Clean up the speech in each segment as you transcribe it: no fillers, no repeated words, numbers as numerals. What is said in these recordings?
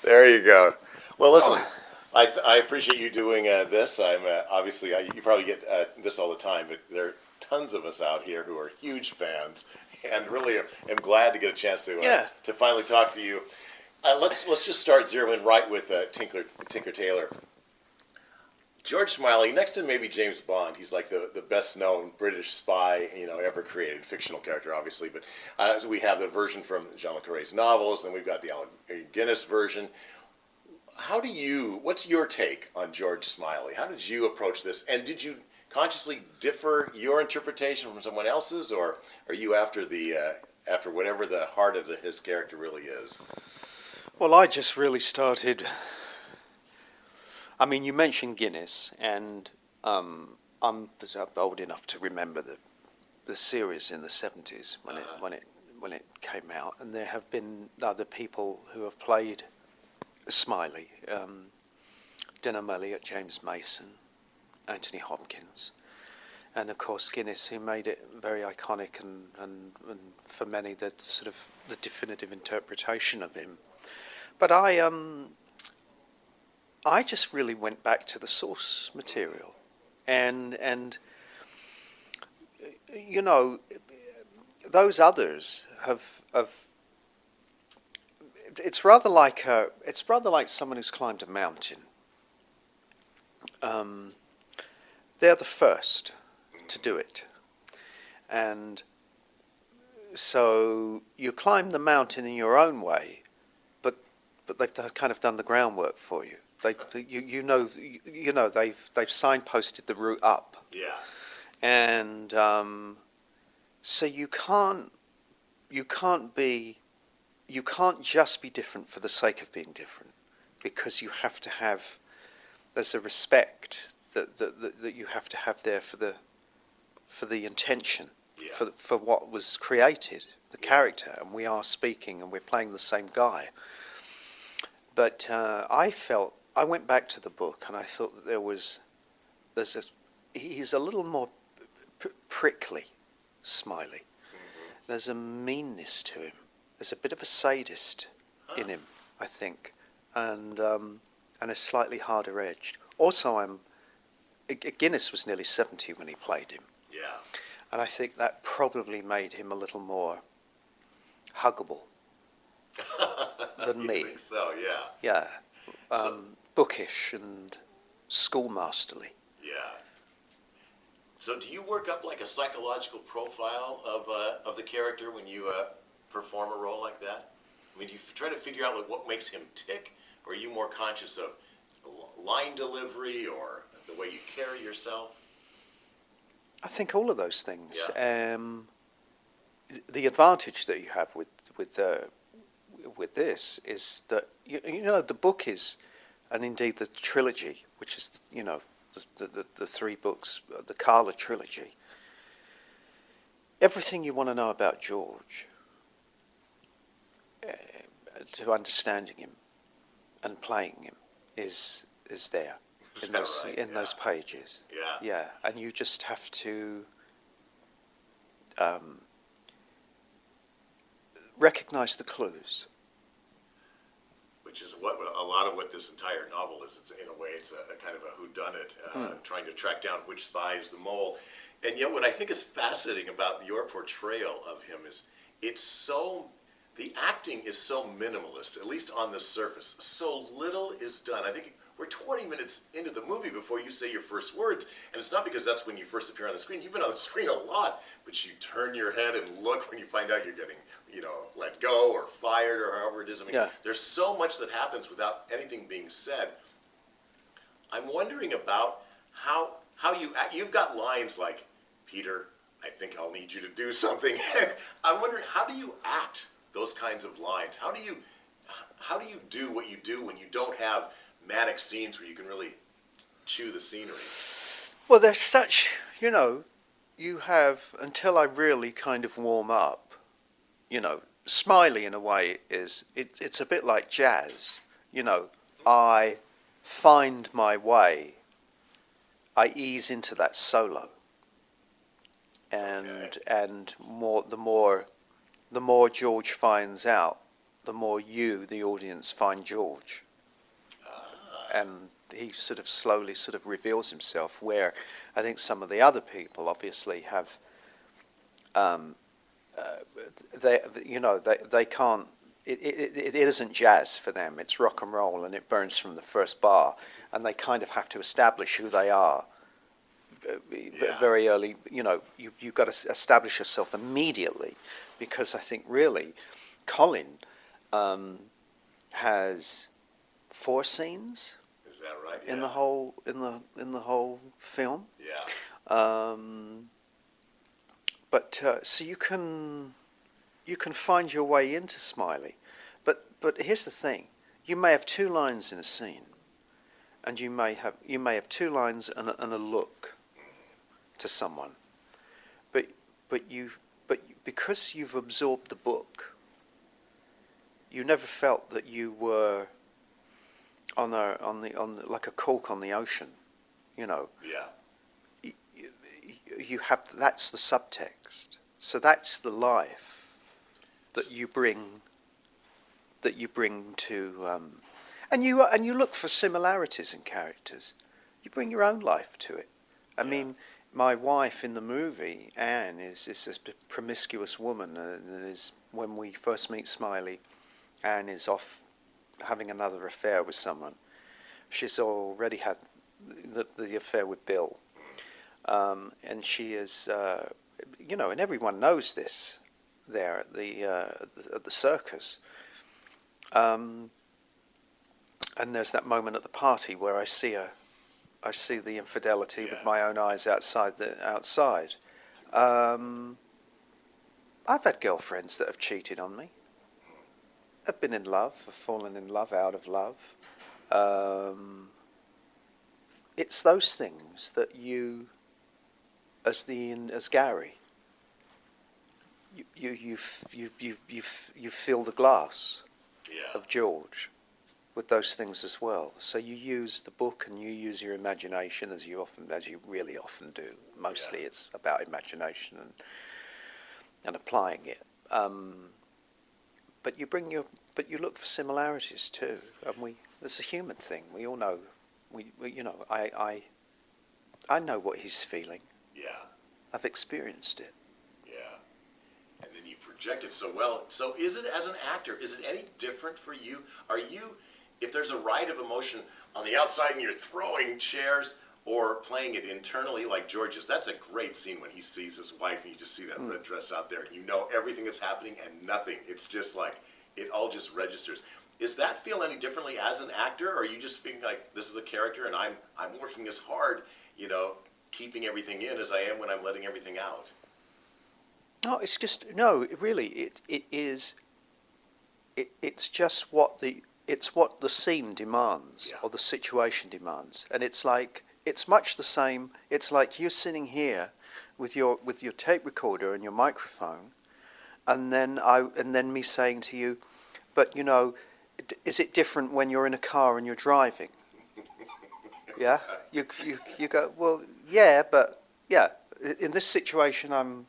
There you go. Well, listen, I appreciate you doing this. I'm obviously you probably get this all the time, but there are tons of us out here who are huge fans, and really am glad to get a chance Yeah. to finally talk to you. Let's just start zeroing right with Tinker Tailor. George Smiley, next to maybe James Bond, he's like the best known British spy ever created, fictional character obviously. But so we have the version from Jean le Carré's novels, and we've got the Allen Guinness version. What's your take on George Smiley? How did you approach this? And did you consciously differ your interpretation from someone else's, or are you after whatever the heart of his character really is? Well, I just really started. I mean, you mentioned Guinness, and I'm old enough to remember the series in the 70s when it came out, and there have been other people who have played Smiley, Denham Elliott, James Mason, Anthony Hopkins, and of course Guinness, who made it very iconic and for many the sort of the definitive interpretation of him. But I just really went back to the source material, and you know, those others have. It's rather like someone who's climbed a mountain. They're the first to do it, and so you climb the mountain in your own way, but they've kind of done the groundwork for you. They've signposted the route up. Yeah. And so you can't just be different for the sake of being different, because you have to have, there's a respect that you have to have there for the intention, Yeah. for what was created, the character, and we are speaking and we're playing the same guy. But I went back to the book and I thought that he's a little more prickly, Smiley. Mm-hmm. There's a meanness to him. There's a bit of a sadist in him, I think, and a slightly harder edged. Also, Guinness was nearly 70 when he played him. Yeah. And I think that probably made him a little more huggable than You me. think so? Yeah. Yeah. So- Bookish and schoolmasterly. Yeah. So do you work up like a psychological profile of the character when you perform a role like that? I mean, do you try to figure out like what makes him tick, or are you more conscious of line delivery or the way you carry yourself? I think all of those things. Yeah. The advantage that you have with this is that the book is, and indeed the trilogy, which is the three books, the Carla trilogy. Everything you want to know about George, to understanding him and playing him, is there Is in that those right? in Yeah. those pages. Yeah. Yeah, and you just have to recognize the clues. Which is what a lot of what this entire novel is. It's in a way, it's a kind of a whodunit, trying to track down which spy is the mole. And yet, what I think is fascinating about your portrayal of him is the acting is so minimalist, at least on the surface. So little is done. I think we're 20 minutes into the movie before you say your first words, and it's not because that's when you first appear on the screen. You've been on the screen a lot, but you turn your head and look when you find out you're getting, let go or fired or however it is. I mean, Yeah. There's so much that happens without anything being said. I'm wondering about how you've got lines like, Peter, I think I'll need you to do something. I'm wondering, how do you act those kinds of lines? How do you do what you do when you don't have manic scenes where you can really chew the scenery? Well, there's such, you have, until I really kind of warm up, Smiley in a way it's a bit like jazz. I find my way, I ease into that solo. And Okay. and the more George finds out, the more you, the audience, find George. And he sort of slowly sort of reveals himself, where I think some of the other people obviously have, they can't, it isn't jazz for them, it's rock and roll, and it burns from the first bar, and they kind of have to establish who they are very early. You've got to establish yourself immediately, because I think really Colin has 4 scenes. Is that right? In the whole film. Yeah. But so you can find your way into Smiley, but here's the thing: you may have 2 lines in a scene, and you may have 2 lines and a look to someone, but because you've absorbed the book, you never felt that you were on like a cork on the ocean, Yeah. You have, that's the subtext. So that's the life that you bring to, and you look for similarities in characters. You bring your own life to it. I mean, my wife in the movie, Anne, is a promiscuous woman, and is, when we first meet Smiley, Anne is off having another affair with someone. She's already had the affair with Bill, and she is, and everyone knows this there at the circus. And there's that moment at the party where I see the infidelity with my own eyes outside. I've had girlfriends that have cheated on me. I've been in love. I've fallen in love out of love. It's those things that you, as Gary, you fill the glass of George with those things as well. So you use the book and you use your imagination, as you really often do. Mostly it's about imagination and applying it. But you look for similarities too, and it's a human thing. We all know. I know what he's feeling. Yeah. I've experienced it. Yeah. And then you project it so well. So is it, as an actor, is it any different for you? Are you, if there's a ride of emotion on the outside and you're throwing chairs, or playing it internally like George is? That's a great scene when he sees his wife and you just see that red dress out there and you know everything that's happening and nothing. It's just like, it all just registers. Is that feel any differently as an actor, or are you just feeling like this is the character and I'm working as hard, keeping everything in as I am when I'm letting everything out? No, it's just, no, really, it is, it's just what the scene demands, or the situation demands. And it's like, it's much the same. It's like you're sitting here with your tape recorder and your microphone, and then me saying to you, but is it different when you're in a car and you're driving? Yeah, you go, well, yeah, but yeah, in this situation I'm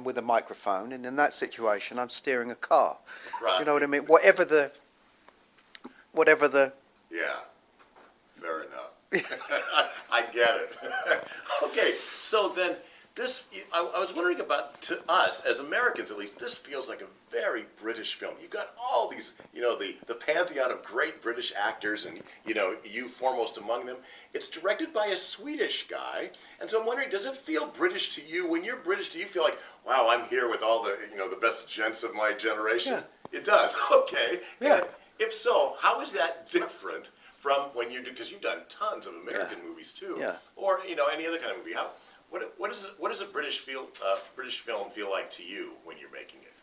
with a microphone, and in that situation I'm steering a car. Right. You know what I mean? Whatever the. Yeah, fair enough. I get it. Okay, so then I was wondering about, to us, as Americans at least, this feels like a very British film. You've got all these, the pantheon of great British actors, and, you foremost among them. It's directed by a Swedish guy, and so I'm wondering, does it feel British to you? When you're British, do you feel like, wow, I'm here with all the, the best gents of my generation? Yeah. It does, okay. Yeah. And if so, how is that different from when you do, because you've done tons of American movies too, or any other kind of movie? What does a British film feel like to you when you're making it?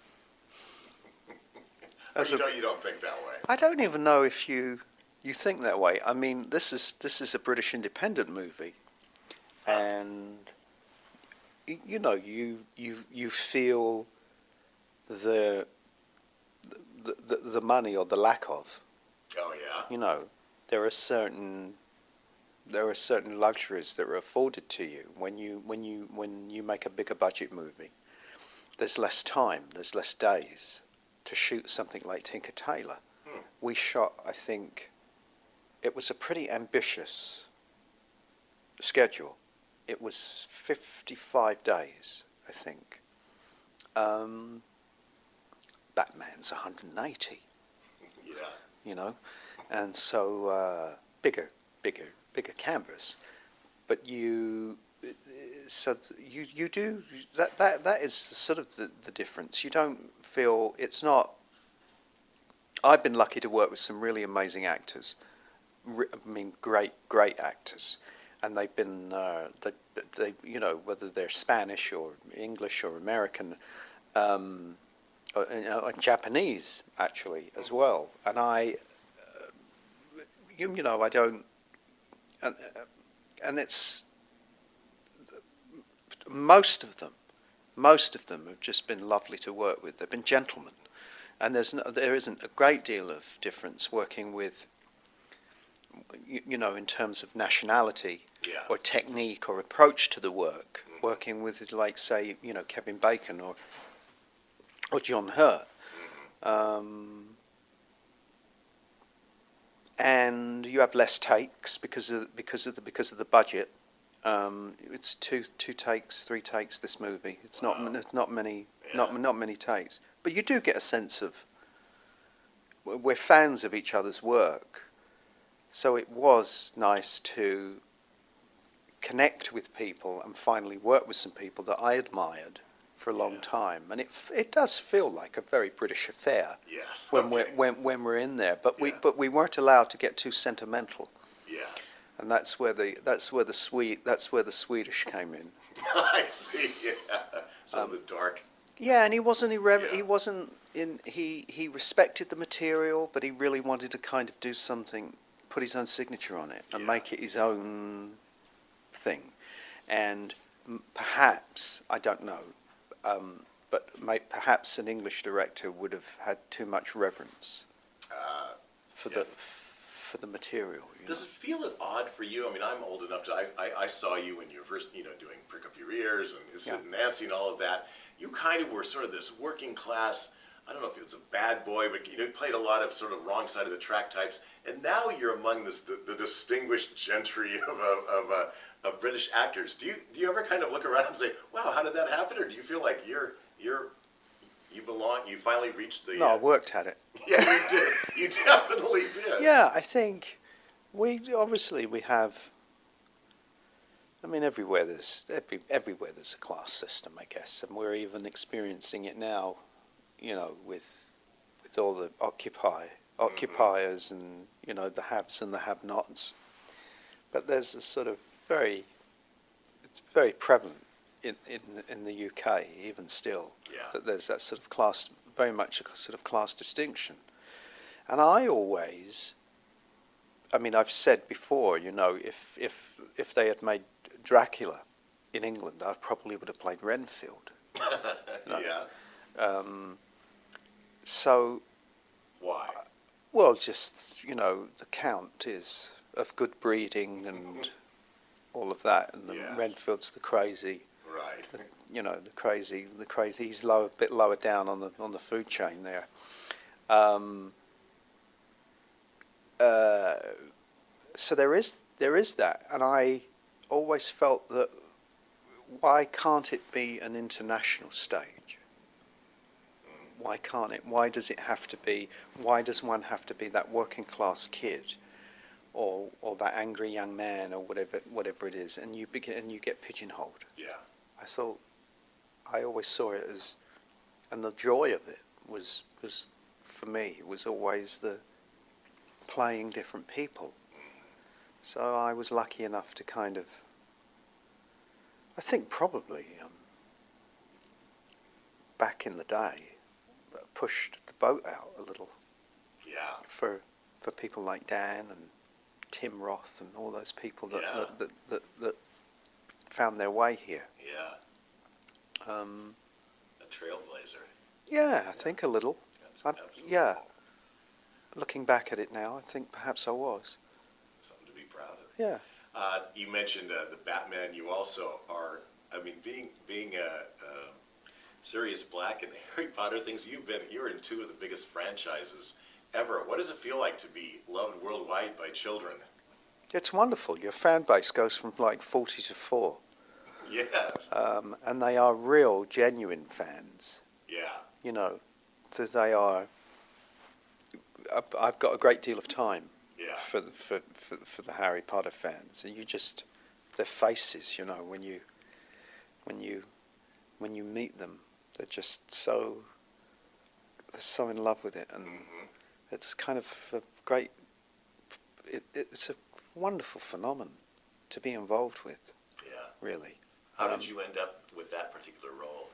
Or you don't think that way? I don't even know if you think that way. I mean, this is a British independent movie, and you feel the money, or the lack of. Oh yeah. There are certain luxuries that are afforded to you when you make a bigger budget movie. There's less time, there's less days to shoot something like Tinker Tailor. We shot, I think, it was a pretty ambitious schedule. It was 55 days, I think. Batman's 180. Yeah. You know, and so bigger canvas. But you do that is sort of the difference. You don't feel it's not. I've been lucky to work with some really amazing actors. I mean, great actors, and they've been they you know, whether they're Spanish or English or American. Or Japanese actually as well, and you know, I don't, and it's most of them have just been lovely to work with. They've been gentlemen, and there isn't a great deal of difference working with, you know, in terms of nationality or technique or approach to the work. Working with, like, say, you know, Kevin Bacon or John Hurt, and you have less takes because of the budget. It's two takes, 3 takes. This movie, it's not many takes, but you do get a sense of we're fans of each other's work, so it was nice to connect with people and finally work with some people that I admired for a long time, and it does feel like a very British affair. Yes. When we're in there, but we weren't allowed to get too sentimental. Yes. And that's where the Swedish came in. I see. Yeah. Some of the dark. Yeah, and he wasn't He wasn't in. He respected the material, but he really wanted to kind of do something, put his own signature on it, and make it his own thing. And perhaps, I don't know. But perhaps an English director would have had too much reverence for the material. Does it feel odd for you? I mean, I'm old enough to. I saw you when you were first, you know, doing Prick Up Your Ears and Sid and Nancy and all of that. You kind of were sort of this working class. I don't know if it was a bad boy, but you know, played a lot of sort of wrong side of the track types. And now you're among the distinguished gentry of British actors. Do you ever kind of look around and say, "Wow, how did that happen?" Or do you feel like you belong? You finally reached the. No, I worked at it. Yeah, you did. You definitely did. Yeah, I think we have. I mean, everywhere there's a class system, I guess, and we're even experiencing it now. You know, with all the occupiers and, you know, the haves and the have-nots. But there's a sort of it's very prevalent in the UK, even still, that there's that sort of class, very much a sort of class distinction. And I mean, I've said before, you know, if they had made Dracula in England, I probably would have played Renfield. You know? Yeah. So. Why? Well, just, you know, the Count is of good breeding and all of that, and Renfield's the crazy. Right. You know, the crazy. He's a bit lower down on the food chain there. So there is that, and I always felt that why can't it be an international stage? Why can't it? Why does it have to be? Why does one have to be that working class kid, or that angry young man, or whatever it is, and you get pigeonholed? Yeah. I always saw it as, and the joy of it was for me was always the playing different people. So I was lucky enough to kind of, I think probably back in the day, pushed the boat out a little. Yeah. For people like Dan and Tim Roth and all those people that found their way here. Yeah. A trailblazer. Yeah, I think a little. Absolutely. Yeah. Looking back at it now, I think perhaps I was. Something to be proud of. Yeah. You mentioned the Batman. You also are. I mean, being Sirius Black and the Harry Potter things. You're in two of the biggest franchises ever. What does it feel like to be loved worldwide by children? It's wonderful. Your fan base goes from like 40 to 4. Yes. And they are real, genuine fans. Yeah. You know, that they are. I've got a great deal of time Yeah. for the Harry Potter fans, and you just their faces. You know, when you meet them, they're just so in love with it, and it's kind of a great. It's a wonderful phenomenon to be involved with. Yeah. Really. How did you end up with that particular role?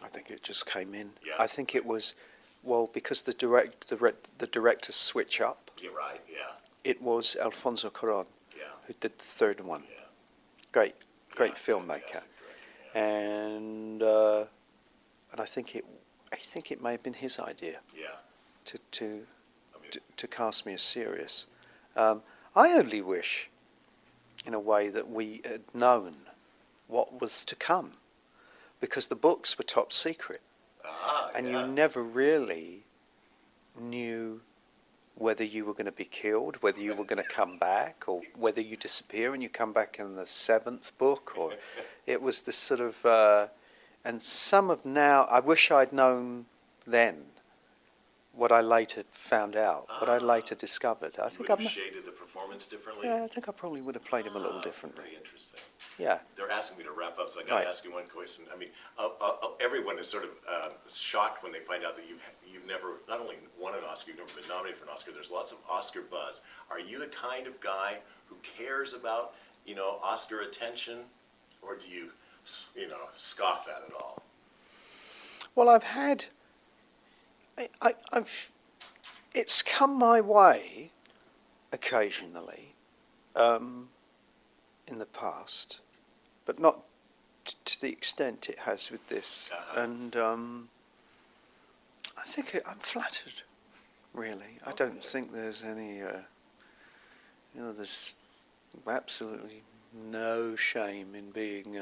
I think it just came in. Yeah. I think it was, well, because the directors switch up. You're right. Yeah. It was Alfonso Cuarón Yeah. who did the third one. Yeah. Great Yeah, filmmaker, fantastic director, yeah. and I think it may have been his idea Yeah. to cast me as Sirius. I only wish, in a way, that we had known what was to come, because the books were top secret, and yeah. you never really knew whether you were going to be killed, whether you were going to come back, or whether you disappear and you come back in the 7th book, or it was this sort of, and some of now, I wish I'd known then what I later found out, what I later discovered. I You think would have shaded the performance differently? yeah, I think I probably would have played him a little differently. Very interesting. Yeah. They're asking me to wrap up, so I got to Right. ask you one question. I mean, everyone is sort of shocked when they find out that you've never not only won an Oscar, you've never been nominated for an Oscar. There's lots of Oscar buzz. Are you the kind of guy who cares about Oscar attention, or do you scoff at it all? Well, it's come my way occasionally in the past, but not to the extent it has with this. And I think I'm flattered, really. I don't think there's any, there's absolutely no shame in being,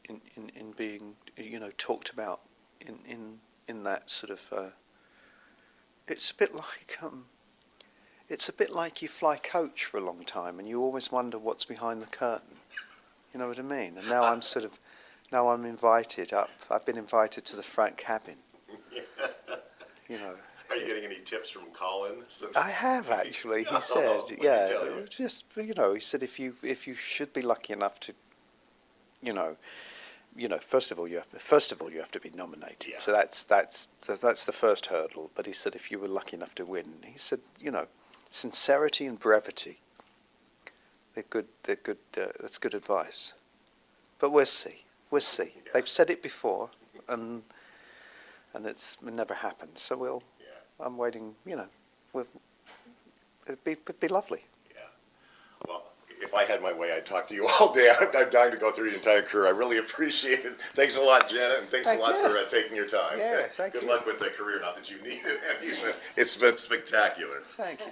in being, talked about in that sort of. It's a bit like you fly coach for a long time, and you always wonder what's behind the curtain. You know what I mean? And now I'm invited up. I've been invited to the front cabin. You know. Are you getting any tips from Colin? I have actually. He said, what did he tell you? just he said if you should be lucky enough to, first of all you have to be nominated. Yeah. So that's the first hurdle. But he said if you were lucky enough to win, he said sincerity and brevity. They're good. That's good advice. But we'll see. Yeah. They've said it before, and it never happened. So Yeah. I'm waiting. It'd be lovely. Yeah. Well, if I had my way, I'd talk to you all day. I'm dying to go through your entire career. I really appreciate it. Thanks a lot, Janet, and thanks a lot for taking your time. Yeah, thank Good you. luck with the career. Not that you need it. It's been spectacular. Thank you.